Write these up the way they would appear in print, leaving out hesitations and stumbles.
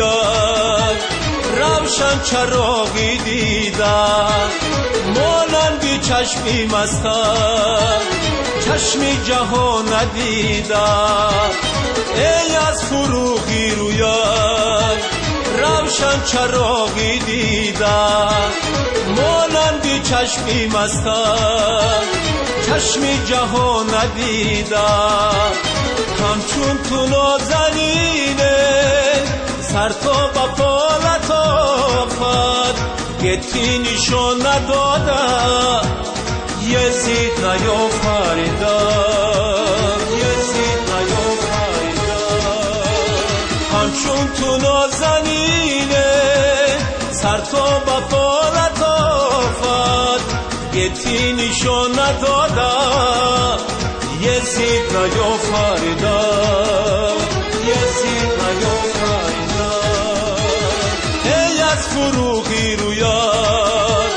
رویت روشن چراغی دیدم، مانندی چشمی مستم چشمی جهان ندیدم. ای از فروغی رویت روشن چراغی دیدم، مانندی چشمی مستم چشمی جهان ندیدم. همچون تو نازنینه سر تا با پالت آفد گتی نشان ندادم، یزید نیافریدم، یزید نیافریدم. همچون تو نازنینه سر تا با پالت آفد گتی نشان ندادم، یزید نیافریدم، یزید نیافریدم. ای از فروغی رویت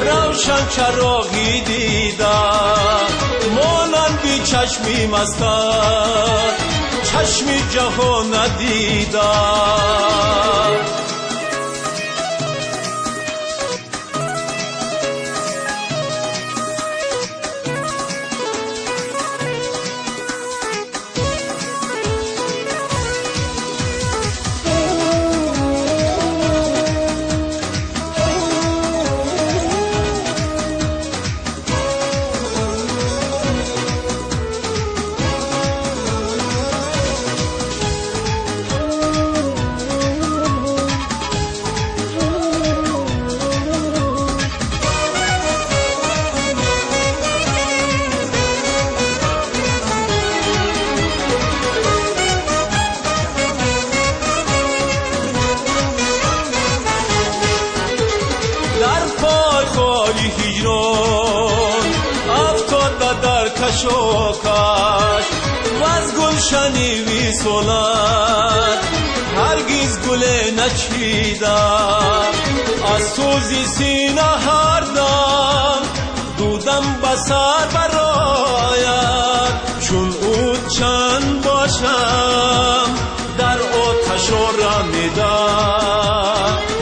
روشن چراغی دیدم، مانندی چشمی مستم چشمی جهان ندیدم. هجران افتاد در کش و کش و از گلشنی وی سولد هرگز گل نچیدم. از سوزی سینه هر دم دودم بسر برایت، چون او چند باشم در آتش رمیدم،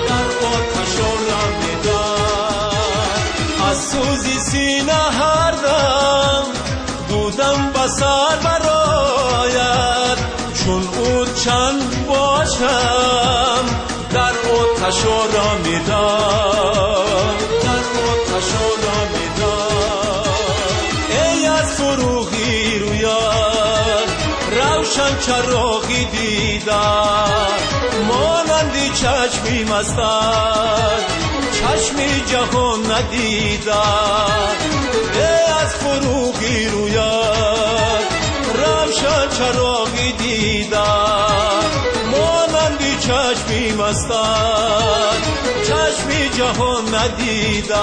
در آتش رمیدم. از سوزی سینه هر دم دودم بسر برایت، چون او چند باشم در آتش رمیدم، در آتش رمیدم. ای از فروغی رویت روشن چراغی دیدم، مانندی چشمی مستم چشمی جهان ندیدم. ای از فروغی رویت روشن چراغی دیدم، مانندی چشمی مستم چشمی جهان ندیدم.